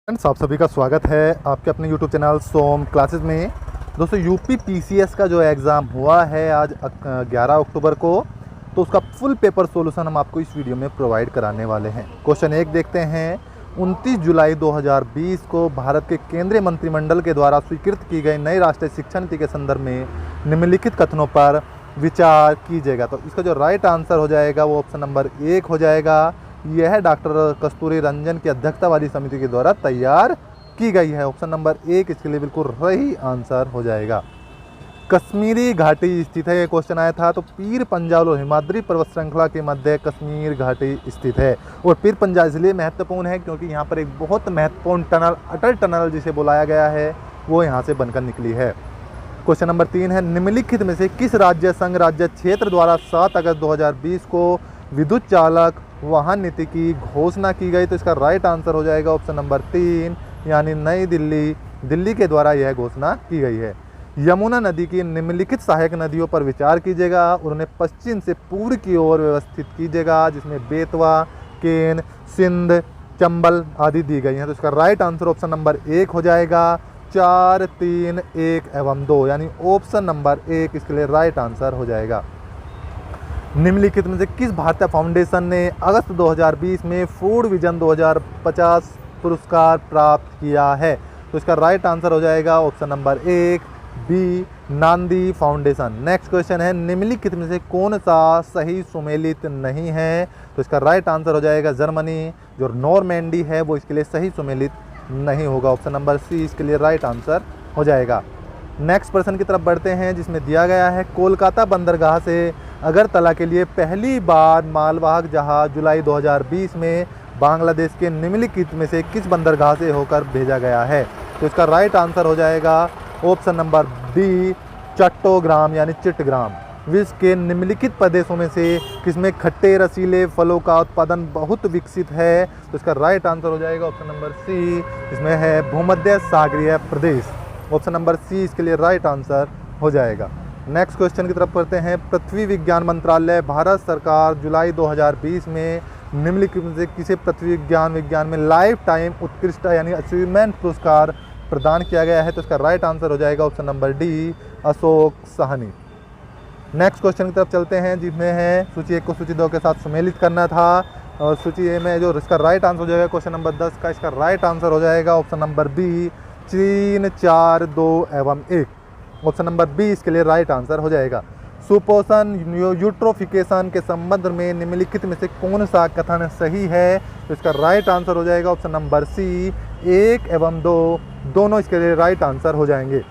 Friends, आप सभी का स्वागत है आपके अपने YouTube चैनल सोम क्लासेस में। दोस्तों, यूपी पीसीएस का जो एग्ज़ाम हुआ है आज 11 अक्टूबर को, तो उसका फुल पेपर सॉल्यूशन हम आपको इस वीडियो में प्रोवाइड कराने वाले हैं। क्वेश्चन 1 देखते हैं। 29 जुलाई 2020 को भारत के केंद्रीय मंत्रिमंडल के द्वारा स्वीकृत की गई नई राष्ट्रीय शिक्षा नीति के संदर्भ में निम्नलिखित कथनों पर विचार कीजिएगा। तो इसका जो राइट आंसर हो जाएगा वो ऑप्शन नंबर 1 हो जाएगा। यह डॉक्टर कस्तूरी रंजन की अध्यक्षता वाली समिति के द्वारा तैयार की गई है। ऑप्शन नंबर 1 इसके लिए बिल्कुल सही आंसर हो जाएगा। कश्मीरी घाटी स्थित है, ये क्वेश्चन आया था। तो पीर पंजाल और हिमाद्री पर्वत श्रृंखला के मध्य कश्मीर घाटी स्थित है। और पीर पंजाल इसलिए महत्वपूर्ण है क्योंकि यहाँ पर एक बहुत महत्वपूर्ण टनल, अटल टनल जिसे बुलाया गया है, वो यहाँ से बनकर निकली है। क्वेश्चन नंबर 3 है। निम्नलिखित में से किस राज्य संघ राज्य क्षेत्र द्वारा 7 अगस्त 2020 को विद्युत चालक वाहन नीति की घोषणा की गई? तो इसका राइट आंसर हो जाएगा ऑप्शन नंबर 3, यानी नई दिल्ली के द्वारा यह घोषणा की गई है। यमुना नदी की निम्नलिखित सहायक नदियों पर विचार कीजिएगा और उन्हें पश्चिम से पूर्व की ओर व्यवस्थित कीजिएगा, जिसमें बेतवा, केन, सिंध, चंबल आदि दी गई हैं। तो इसका राइट आंसर ऑप्शन नंबर 1 हो जाएगा। 4, 3, 1 एवं 2, यानी ऑप्शन नंबर 1 इसके लिए राइट आंसर हो जाएगा। निम्नलिखित में से किस भारतीय फाउंडेशन ने अगस्त 2020 में फूड विजन 2050 पुरस्कार प्राप्त किया है? तो इसका राइट आंसर हो जाएगा ऑप्शन नंबर 1, बी, नांदी फाउंडेशन। नेक्स्ट क्वेश्चन है। निम्नलिखित में से कौन सा सही सुमेलित नहीं है? तो इसका राइट आंसर हो जाएगा जर्मनी। जो नॉर्मैंडी है वो इसके लिए सही सुमेलित नहीं होगा। ऑप्शन नंबर सी इसके लिए राइट आंसर हो जाएगा। नेक्स्ट प्रश्न की तरफ बढ़ते हैं, जिसमें दिया गया है कोलकाता बंदरगाह से अगरतला के लिए पहली बार मालवाहक जहाज जुलाई 2020 में बांग्लादेश के निम्नलिखित में से किस बंदरगाह से होकर भेजा गया है? तो इसका राइट आंसर हो जाएगा ऑप्शन नंबर डी, चट्टोग्राम यानी चिट्टग्राम। विश्व के निम्नलिखित प्रदेशों में से किसमें खट्टे रसीले फलों का उत्पादन बहुत विकसित है? तो इसका राइट आंसर हो जाएगा ऑप्शन नंबर सी, इसमें है भूमध्य सागरीय प्रदेश। ऑप्शन नंबर सी इसके लिए राइट आंसर हो जाएगा। नेक्स्ट क्वेश्चन की तरफ पढ़ते हैं। पृथ्वी विज्ञान मंत्रालय भारत सरकार जुलाई 2020 में निम्नलिखित में से किसे पृथ्वी विज्ञान में लाइफ टाइम उत्कृष्ट यानी अचीवमेंट पुरस्कार प्रदान किया गया है? तो इसका राइट आंसर हो जाएगा option number D, Ashok Sahni. Next question की तरफ चलते हैं, जिसमें है सूची 1 को सूची 2 के साथ सुमेलित करना था। और सूची ए में जो इसका राइट आंसर हो जाएगा क्वेश्चन नंबर 10 का, इसका राइट आंसर हो जाएगा ऑप्शन नंबर बी, 3, 4, 2 एवं 1। ऑप्शन नंबर बी इसके लिए राइट आंसर हो जाएगा। सुपोषण यूट्रोफिकेशन के संबंध में निम्नलिखित में से कौन सा कथन सही है? तो इसका राइट आंसर हो जाएगा ऑप्शन नंबर सी, 1 एवं 2 दोनों इसके लिए राइट आंसर हो जाएंगे।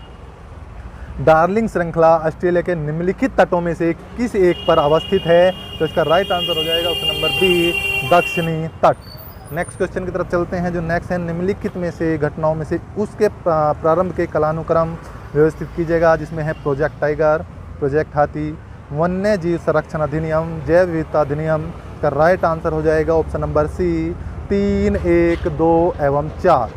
डार्लिंग श्रृंखला ऑस्ट्रेलिया के निम्नलिखित तटों में से किस एक पर अवस्थित है? तो इसका राइट आंसर हो जाएगा ऑप्शन नंबर बी, दक्षिणी तट। नेक्स्ट क्वेश्चन की तरफ चलते हैं। जो नेक्स्ट है, निम्नलिखित में से घटनाओं में से उसके प्रारंभ के कालानुक्रम व्यवस्थित कीजिएगा, जिसमें है प्रोजेक्ट टाइगर, प्रोजेक्ट हाथी, वन्य जीव संरक्षण अधिनियम, जैव विविधता अधिनियम। का राइट आंसर हो जाएगा ऑप्शन नंबर सी, 3, 1, 2 एवं 4।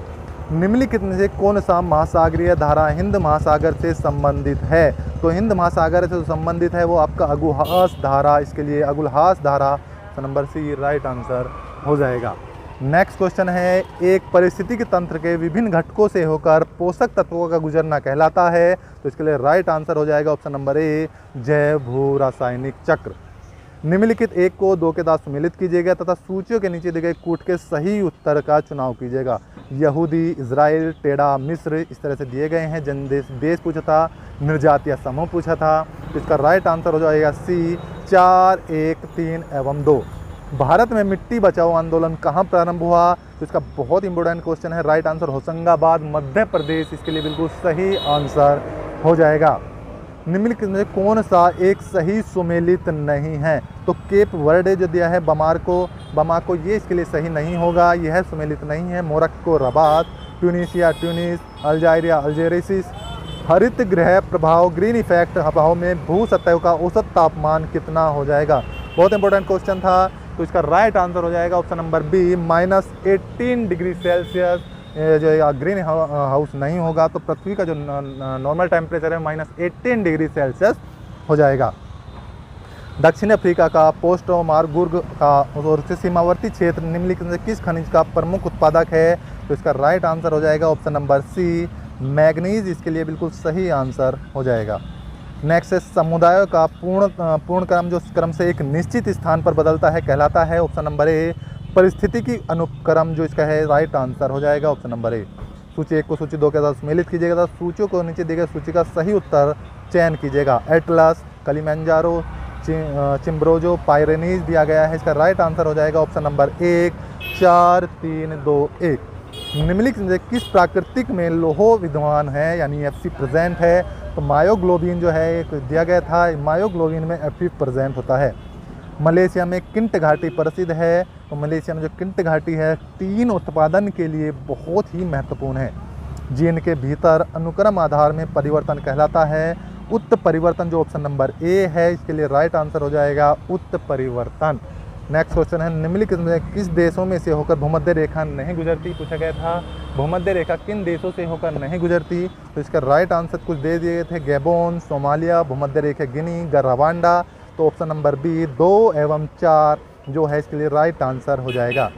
निम्नलिखित में से कौन सा महासागरीय धारा हिंद महासागर से संबंधित है? तो हिंद महासागर से संबंधित है वो आपका अगुहास धारा, इसके लिए अगुलहास धारा option number C right answer हो जाएगा। नेक्स्ट क्वेश्चन है। एक पारिस्थितिक तंत्र के विभिन्न घटकों से होकर पोषक तत्वों का गुजरना कहलाता है? तो इसके लिए राइट आंसर हो जाएगा ऑप्शन नंबर ए, जैव भू रासायनिक चक्र। निम्नलिखित 1 को 2 के साथ सम्मिलित कीजिएगा तथा सूचियों के नीचे दिए गए कूट के सही उत्तर का चुनाव कीजिएगा। यहूदी, इजराइल, टेढ़ा, मिस्र इस तरह से दिए गए हैं। जनदेश देश पूछा था, निर्जातीय समूह पूछा था। तो इसका राइट आंसर हो जाएगा सी, 4, 1, 3 एवं 2। भारत में मिट्टी बचाओ आंदोलन कहाँ प्रारंभ हुआ? तो इसका बहुत इंपॉर्टेंट क्वेश्चन है। राइट आंसर होशंगाबाद, मध्य प्रदेश इसके लिए बिल्कुल सही आंसर हो जाएगा। निम्नलिखित में कौन सा एक सही सुमेलित नहीं है? तो केप वर्डे जो दिया है बमाको ये इसके लिए सही नहीं होगा, यह सुमेलित नहीं है। Morocco Rabat, Tunisia Tunis, Algeria Algiers. हरित गृह प्रभाव ग्रीन इफेक्ट प्रभाव में भू सतह का औसत तापमान कितना हो जाएगा? बहुत इंपॉर्टेंट क्वेश्चन था। तो इसका राइट आंसर हो जाएगा option number B, -18 degree Celsius. जो ग्रीन हाउस नहीं होगा तो पृथ्वी का जो नॉर्मल टेम्परेचर है -18 डिग्री सेल्सियस हो जाएगा। दक्षिण अफ्रीका का पोस्टोमारबुर्ग का और सीमावर्ती क्षेत्र निम्नलिखित में किस खनिज का प्रमुख उत्पादक है? तो इसका राइट आंसर हो जाएगा ऑप्शन नंबर सी, मैग्नीज इसके लिए बिल्कुल सही आंसर हो जाएगा। नेक्स्ट है समुदायों का पूर्ण क्रम जो क्रम से एक निश्चित स्थान पर बदलता है कहलाता है, ऑप्शन नंबर ए। परिस्थितिकी अनुक्रम जो इसका है राइट आंसर हो जाएगा ऑप्शन नंबर ए। सूची 1 को सूची 2 के साथ सम्मिलित कीजिएगा, सूचियों को नीचे दी गई सूची का सही उत्तर चयन कीजिएगा। एटलस, कलिमंजारो, चिम्ब्रोजो, पायरेनीज दिया गया है, इसका राइट आंसर हो जाएगा ऑप्शन नंबर 1, 4, 3, 2, 1। निम्नलिखित में से किस प्राकृतिक में लोह विद्यमान है यानी Fe प्रेजेंट है, तो मायोग्लोबिन जो है एक दिया गया था, मायोग्लोबिन में Fe प्रेजेंट होता है। मलेशिया में किंट घाटी प्रसिद्ध है, तो मलेशिया में जो किंट घाटी है टीन उत्पादन के लिए बहुत ही महत्वपूर्ण है। जीन के भीतर अनुक्रम आधार में परिवर्तन कहलाता है, उत्परिवर्तन जो ऑप्शन नंबर ए है, इसके लिए राइट आंसर हो जाएगा उत्परिवर्तन। नेक्स्ट क्वेश्चन है निम्नलिखित में किस देशों में से होकर भूमध्य रेखा नहीं गुजरती, पूछा गया था भूमध्य रेखा किन देशों से होकर नहीं गुजरती, तो इसका राइट आंसर कुछ दे दिए थे, गैबोन, सोमालिया, भूमध्य रेखा गिनी, रवांडा, तो ऑप्शन नंबर बी 2 एवं 4 जो है इसके लिए राइट आंसर हो जाएगा।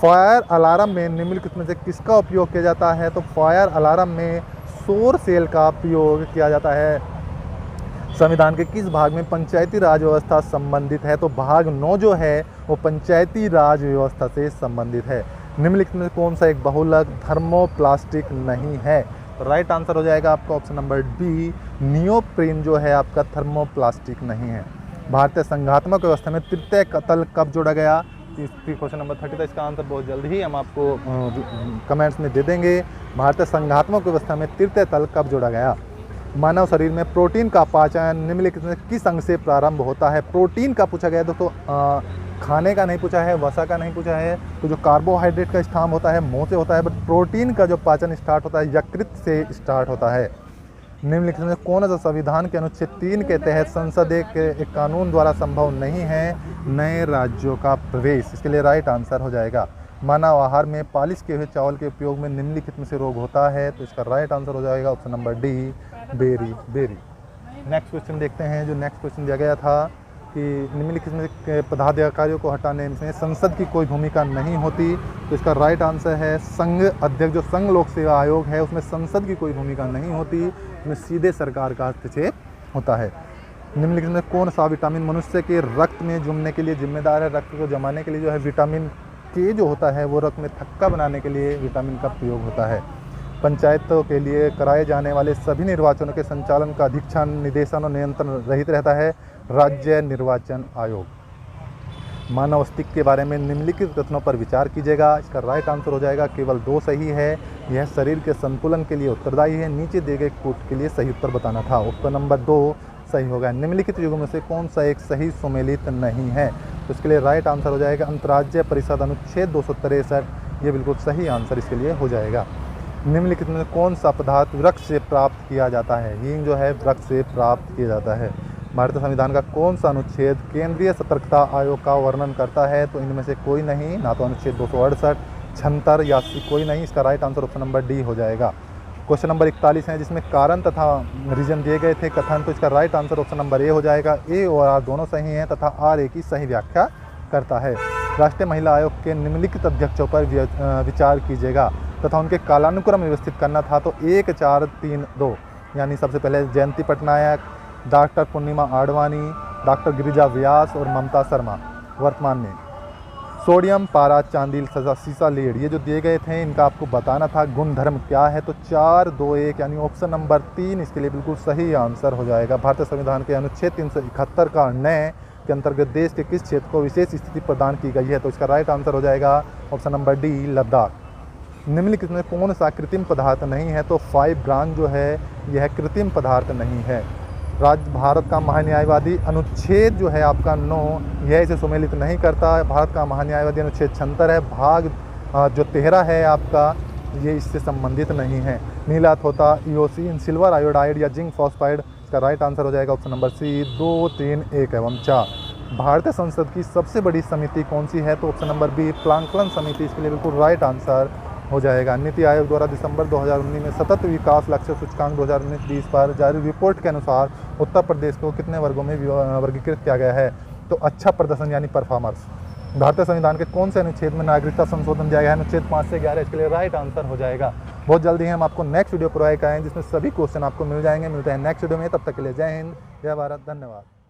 फायर अलार्म में निम्नलिखित में से किसका उपयोग किया जाता है, तो फायर अलार्म में सौर सेल का उपयोग किया जाता है। संविधान के किस भाग में पंचायती राज व्यवस्था संबंधित है, तो भाग 9 जो है वो पंचायती राज व्यवस्था से संबंधित है। निम्नलिखित में कौन सा एक बहुलक थर्मोप्लास्टिक नहीं है, तो राइट आंसर हो जाएगा आपका ऑप्शन नंबर बी, नियोप्रीन जो है आपका थर्मोप्लास्टिक नहीं है। भारतीय संघात्मक व्यवस्था में तृतीय तल कब जोड़ा गया, क्वेश्चन नंबर 30 था, इसका आंसर बहुत जल्द ही हम आपको कमेंट्स में दे देंगे। भारतीय संघात्मक व्यवस्था में तृतीय तल कब जोड़ा गया। मानव शरीर में प्रोटीन का पाचन निम्नलिखित में किस अंग से प्रारंभ होता है, प्रोटीन का पूछा गया दोस्तों, खाने का नहीं पूछा है, वसा का नहीं पूछा है, तो जो कार्बोहाइड्रेट का स्थान होता है मुंह से होता है, बट प्रोटीन का जो पाचन स्टार्ट होता है यकृत से स्टार्ट होता है। निम्नलिखित में कौन सा संविधान के अनुच्छेद 3 के तहत संसद एक कानून द्वारा संभव नहीं है नए राज्यों का प्रवेश, इसके लिए राइट आंसर हो जाएगा। मानव आहार में पालिश किए हुए चावल के उपयोग में निम्नलिखित में से रोग होता है, तो इसका राइट आंसर हो जाएगा option number D, berry. Next question देखते हैं, जो नेक्स्ट क्वेश्चन दिया गया था कि निम्नलिखित में पदाधिकारियों को हटाने में संसद की कोई भूमिका नहीं होती, तो इसका राइट आंसर है संघ अध्यक्ष जो संघ लोक सेवा आयोग है उसमें संसद की कोई भूमिका नहीं होती, उसमें सीधे सरकार का हस्तक्षेप होता है। निम्नलिखित में कौन सा विटामिन मनुष्य के रक्त में जमने के लिए जिम्मेदार है, रक्त को जमाने के लिए जो है विटामिन के जो होता है वो रक्त में थक्का बनाने के लिए विटामिन का प्रयोग होता है। पंचायतों के लिए कराए जाने वाले सभी निर्वाचनों के संचालन का अधीक्षण, निदेशन और नियंत्रण रहित रहता है राज्य निर्वाचन आयोग। मानव अस्तित्व के बारे में निम्नलिखित कथनों पर विचार कीजिएगा, इसका राइट आंसर हो जाएगा केवल 2 सही है। यह शरीर के संतुलन के लिए उत्तरदायी है, नीचे दिए गए कोट के लिए सही उत्तर बताना था, ऑप्शन नंबर 2 सही होगा। निम्नलिखित युगों में से कौन सा एक सही सुमेलित नहीं है, तो इसके लिए राइट आंसर हो जाएगा अंतर्राज्यीय परिषद अनुच्छेद 263, ये बिल्कुल सही आंसर इसके लिए हो जाएगा। निम्नलिखित में कौन सा पदार्थ वृक्ष से प्राप्त किया जाता है, हींग जो है वृक्ष से प्राप्त किया जाता है। भारतीय संविधान का कौन सा अनुच्छेद केंद्रीय सतर्कता आयोग का वर्णन करता है, तो इनमें से कोई नहीं, ना तो अनुच्छेद 268, 76 या कोई नहीं, इसका right answer option number D हो जाएगा। क्वेश्चन नंबर 41 है जिसमें कारण तथा रीजन दिए गए थे कथन, तो इसका right answer option number A हो जाएगा। ए और आर दोनों सही हैं तथा आर ए की सही व्याख्या करता है। राष्ट्रीय महिला आयोग के निम्नलिखित अध्यक्षों पर विचार कीजिएगा तथा उनके कालानुक्रम व्यवस्थित करना था, तो 1, 4, 3, 2 यानी सबसे पहले जयंती पटनायक, डॉक्टर पूर्णिमा आडवाणी, डॉक्टर गिरिजा व्यास और ममता शर्मा। वर्तमान में सोडियम पारा चांदी सीसा लीड ये जो दिए गए थे इनका आपको बताना था गुणधर्म क्या है, तो 4, 2, 1 यानी ऑप्शन नंबर 3 इसके लिए बिल्कुल सही आंसर हो जाएगा। भारतीय संविधान के अनुच्छेद 371 का नए के अंतर्गत देश के किस क्षेत्र को विशेष स्थिति प्रदान की गई है, तो इसका राइट आंसर हो जाएगा ऑप्शन नंबर डी, लद्दाख। निम्नलिखित में कौन सा कृत्रिम पदार्थ नहीं है, तो 5 ग्राम जो है यह कृत्रिम पदार्थ नहीं है। राज्य भारत का महान्यायवादी अनुच्छेद जो है आपका 9 यह इसे सुमेलित नहीं करता। भारत का महान्यायवादी अनुच्छेद 76 है, भाग जो 13 है आपका ये इससे संबंधित नहीं है। नीला थोता, इओसिन, सिल्वर आयोडाइड या जिंक फॉस्फाइड, इसका राइट आंसर हो जाएगा ऑप्शन नंबर सी, 2, 3, 1 एवं 4। भारतीय संसद की सबसे बड़ी समिति कौन सी है, तो ऑप्शन नंबर बी, प्लांकलन समिति इसके लिए बिल्कुल राइट आंसर हो जाएगा। नीति आयोग द्वारा दिसंबर 2019 में सतत विकास लक्ष्य सूचकांक 2019-20 पर जारी रिपोर्ट के अनुसार उत्तर प्रदेश को कितने वर्गों में वर्गीकृत किया गया है, तो अच्छा प्रदर्शन यानी परफॉर्मर्स। भारतीय संविधान के कौन से अनुच्छेद में नागरिकता संशोधन दिया गया है? अनुच्छेद 5 से 11 इसके लिए राइट आंसर हो जाएगा। बहुत जल्दी हम आपको नेक्स्ट वीडियो प्रोवाइड कराएंगे जिसमें सभी क्वेश्चन आपको मिल जाएंगे। मिलते हैं नेक्स्ट वीडियो में, तब तक के लिए जय हिंद, जय भारत, धन्यवाद।